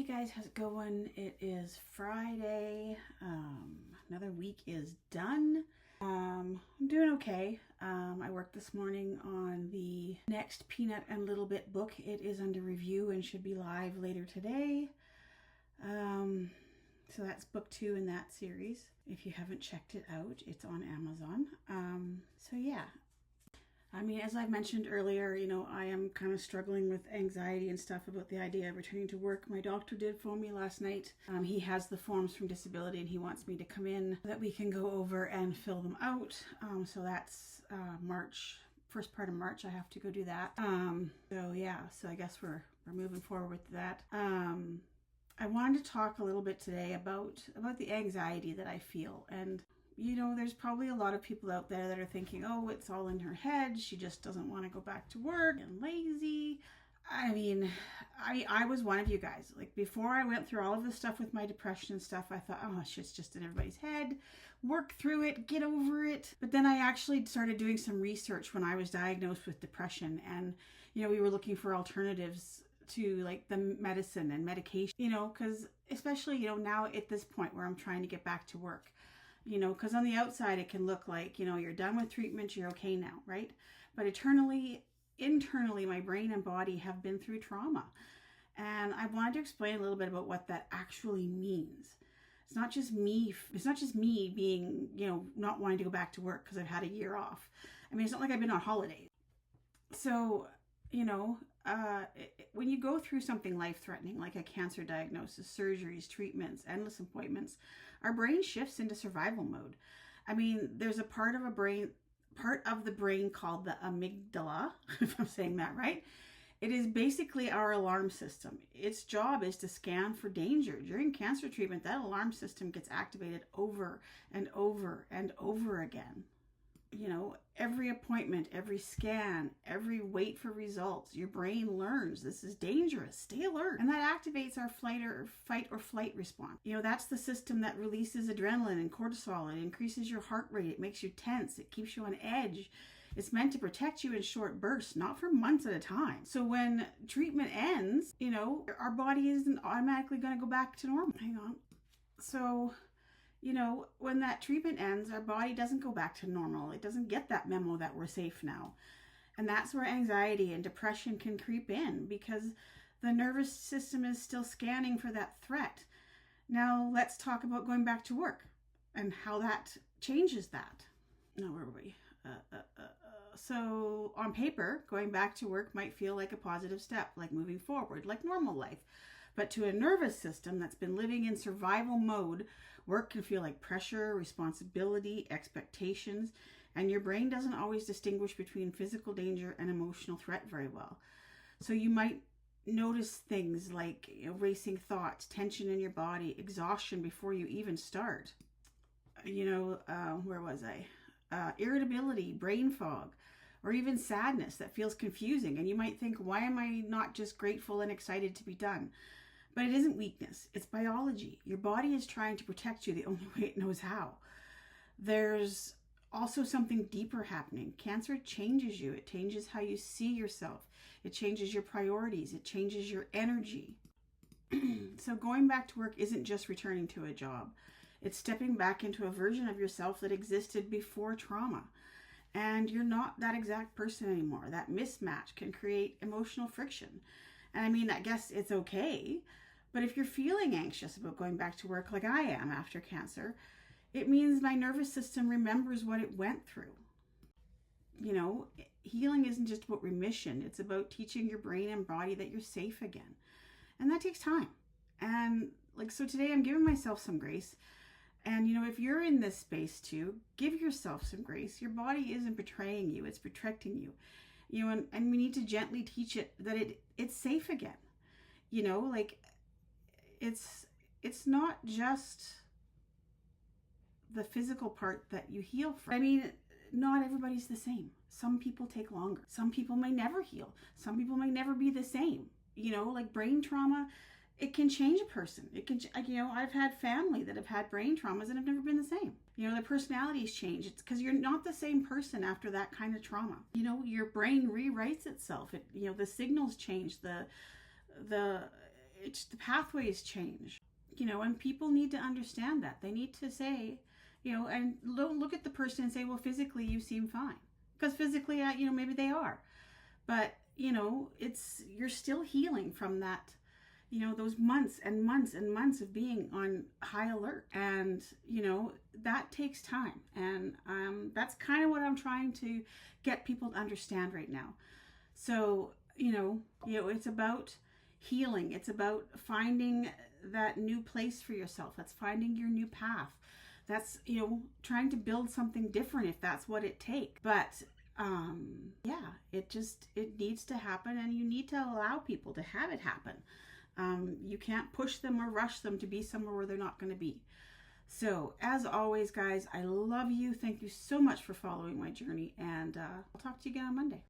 guys, how's it going? It is Friday. Another week is done. I'm doing okay. I worked this morning on the next Peanut and Little Bit book. It is under review and should be live later today. So that's book 2 in that series. If you haven't checked it out, it's on Amazon. So yeah. I mean, as I've mentioned earlier, I am kind of struggling with anxiety and stuff about the idea of returning to work. My doctor did phone me last night. He has the forms from disability and he wants me to come in so that we can go over and fill them out. So that's March, first part of March, I have to go do that. So I guess we're moving forward with that. I wanted to talk a little bit today about the anxiety that I feel. And there's probably a lot of people out there that are thinking, oh, it's all in her head. She just doesn't want to go back to work and lazy. I mean, I was one of you guys. Like, before I went through all of this stuff with my depression and stuff, I thought, oh, shit's just in everybody's head. Work through it, get over it. But then I actually started doing some research when I was diagnosed with depression. And, we were looking for alternatives to like the medicine and medication, because especially, now at this point where I'm trying to get back to work. Because on the outside, it can look like, you're done with treatment, you're okay now, right? But internally, my brain and body have been through trauma. And I wanted to explain a little bit about what that actually means. It's not just me being, not wanting to go back to work because I've had a year off. I mean, it's not like I've been on holidays. So, when you go through something life-threatening like a cancer diagnosis, surgeries, treatments, endless appointments, our brain shifts into survival mode. I mean, there's a part of the brain called the amygdala, if I'm saying that right. It is basically our alarm system. Its job is to scan for danger. During cancer treatment, that alarm system gets activated over and over and over again. Every appointment, every scan, every wait for results, your brain learns this is dangerous, stay alert. And that activates our fight or flight response. That's the system that releases adrenaline and cortisol. It increases your heart rate. It makes you tense. It keeps you on edge. It's meant to protect you in short bursts, not for months at a time. So when treatment ends, our body isn't automatically going to go back to normal. Hang on. So when that treatment ends, our body doesn't go back to normal. It doesn't get that memo that we're safe now. And that's where anxiety and depression can creep in, because the nervous system is still scanning for that threat. Now let's talk about going back to work and how that changes that. Now, where were we? So on paper, going back to work might feel like a positive step, like moving forward, like normal life. But to a nervous system that's been living in survival mode, work can feel like pressure, responsibility, expectations, and your brain doesn't always distinguish between physical danger and emotional threat very well. So you might notice things like racing thoughts, tension in your body, exhaustion before you even start. Where was I? Irritability, brain fog, or even sadness that feels confusing. And you might think, why am I not just grateful and excited to be done? But it isn't weakness. It's biology. Your body is trying to protect you the only way it knows how. There's also something deeper happening. Cancer changes you. It changes how you see yourself. It changes your priorities. It changes your energy. So going back to work isn't just returning to a job. It's stepping back into a version of yourself that existed before trauma. And you're not that exact person anymore. That mismatch can create emotional friction. And I mean, I guess it's okay. But if you're feeling anxious about going back to work like I am after cancer, it means my nervous system remembers what it went through. Healing isn't just about remission. It's about teaching your brain and body that you're safe again. And that takes time. And so today I'm giving myself some grace. And, if you're in this space too, give yourself some grace. Your body isn't betraying you. It's protecting you. And we need to gently teach it that it's safe again. It's not just the physical part that you heal from. I mean, not everybody's the same. Some people take longer. Some people may never heal. Some people may never be the same. Like brain trauma, it can change a person. It can, I've had family that have had brain traumas and have never been the same. Their personalities change. It's because you're not the same person after that kind of trauma. Your brain rewrites itself. The signals change. the pathways change, you know, and people need to understand that. They need to say, you know, and don't look at the person and say, well, physically you seem fine. Because physically, you know, maybe they are. But, you know, you're still healing from that, you know, those months and months and months of being on high alert. And, you know, that takes time. And that's kind of what I'm trying to get people to understand right now. So, you know, it's about healing. It's about finding that new place for yourself. That's finding your new path. That's, you know, trying to build something different if that's what it takes. But yeah, it needs to happen, and you need to allow people to have it happen. You can't push them or rush them to be somewhere where they're not going to be. So, as always, guys, I love you. Thank you so much for following my journey, and I'll talk to you again on Monday.